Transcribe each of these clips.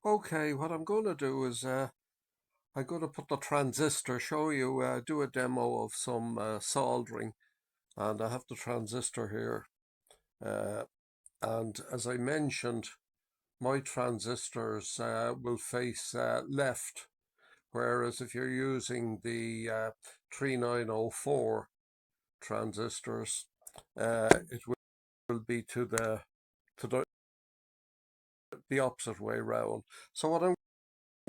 Okay, what I'm going to do is I'm going to put the transistor, show you, do a demo of some soldering, and I have the transistor here. And as I mentioned, my transistors will face left, whereas if you're using the 3904 transistors, it will be to the opposite way round. So what I'm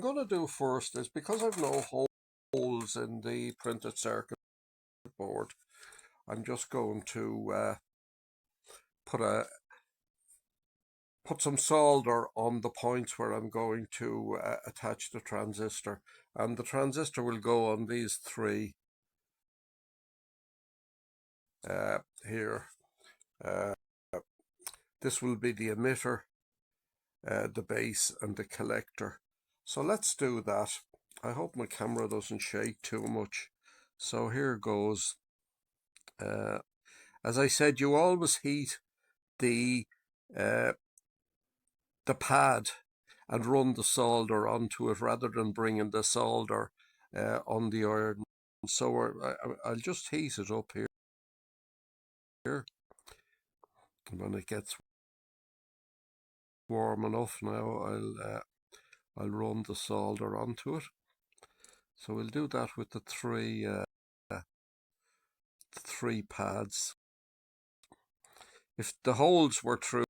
going to do first is, because I've no holes in the printed circuit board, I'm just going to put some solder on the points where I'm going to attach the transistor, and the transistor will go on these three here. This will be the emitter, the base, and the collector. So let's do that. I hope my camera doesn't shake too much. So here goes. As I said, you always heat the pad and run the solder onto it rather than bringing the solder on the iron. So I'll just heat it up here. And when it gets warm enough now, I'll run the solder onto it. So we'll do that with the three pads. If the holes were through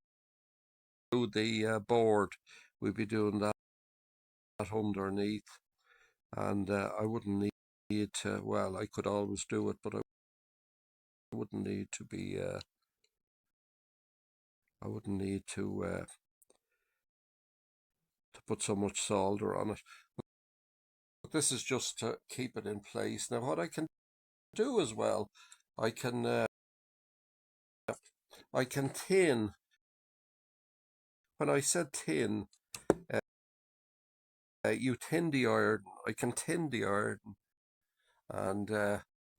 the board, we'd be doing that underneath, and I wouldn't need to. Well, I could always do it, but I wouldn't need to be. I wouldn't need to put so much solder on it. But this is just to keep it in place. Now, what I can do as well, I can tin. When I said tin, you tin the iron. I can tin the iron, and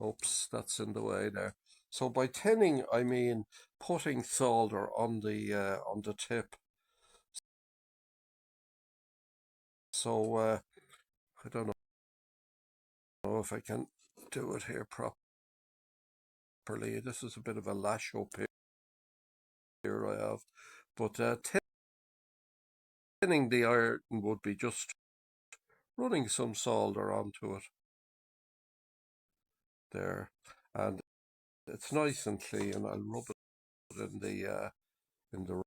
oops, that's in the way there. So by tinning, I mean putting solder on the tip. So I don't know if I can do it here properly. This is a bit of a lash up here I have, but tinning the iron would be just running some solder onto it there, and it's nice and clean. I'll rub it in the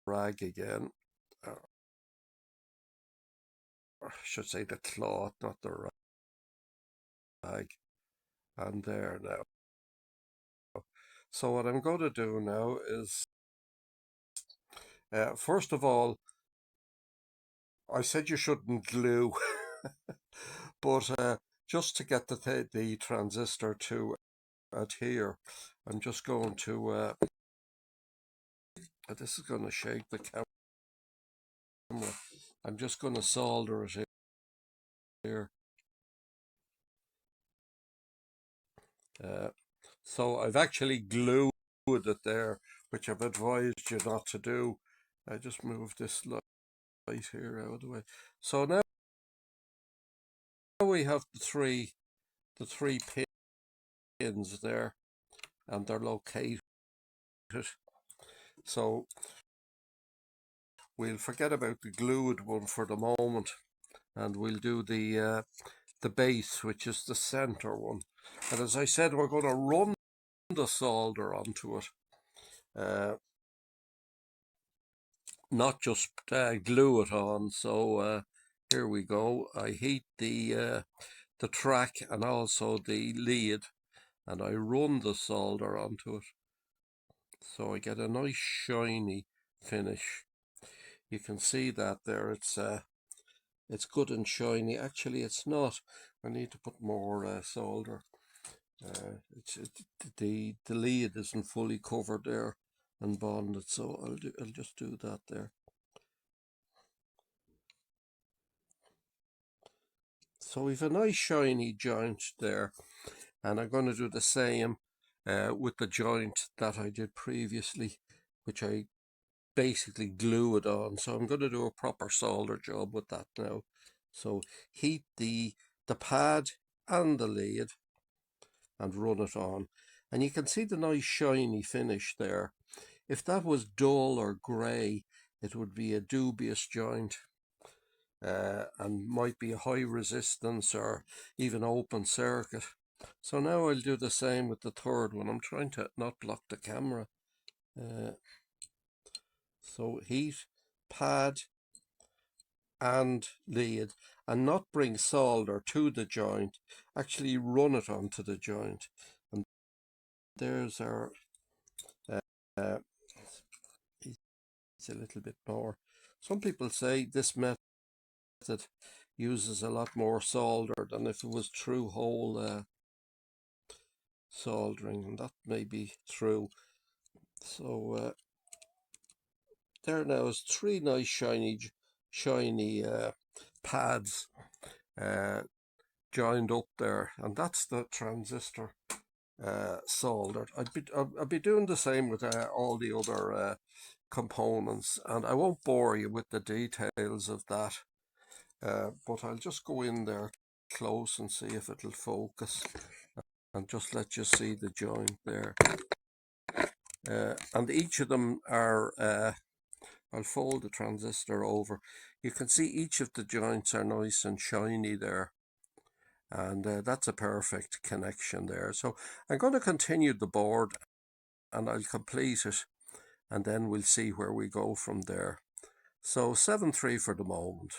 rag again. I should say the cloth, not the rag. And there now. So what I'm going to do now is, first of all, I said you shouldn't glue, but just to get the transistor to adhere, I'm just going to, this is going to shake the camera. I'm just going to solder it here. So I've actually glued it there, which I've advised you not to do. I just move this light here out of the way. So now we have the three pins there, and they're located. So we'll forget about the glued one for the moment, and we'll do the base, which is the center one. And as I said, we're going to run the solder onto it, not just glue it on. So here we go. I heat the track and also the lead, and I run the solder onto it. So I get a nice shiny finish. You can see that there. It's good and shiny. Actually, it's not. I need to put more solder. The lead isn't fully covered there and bonded, so I'll just do that there. So we've a nice shiny joint there, and I'm going to do the same with the joint that I did previously, which I basically glue it on. So I'm going to do a proper solder job with that now. So heat the pad and the lead and run it on. And you can see the nice shiny finish there. If that was dull or grey, it would be a dubious joint and might be a high resistance or even open circuit. So now I'll do the same with the third one. I'm trying to not block the camera. So heat, pad and lead, and not bring solder to the joint, actually run it onto the joint. And there's our it's a little bit more. Some people say this method uses a lot more solder than if it was through hole soldering, and that may be true. So there now is three nice shiny pads joined up there, and that's the transistor soldered. I'd be doing the same with all the other components, and I won't bore you with the details of that, but I'll just go in there close and see if it'll focus, and just let you see the joint there. And each of them are I'll fold the transistor over. You can see each of the joints are nice and shiny there, and that's a perfect connection there. So I'm going to continue the board and I'll complete it, and then we'll see where we go from there. So 7-3 for the moment.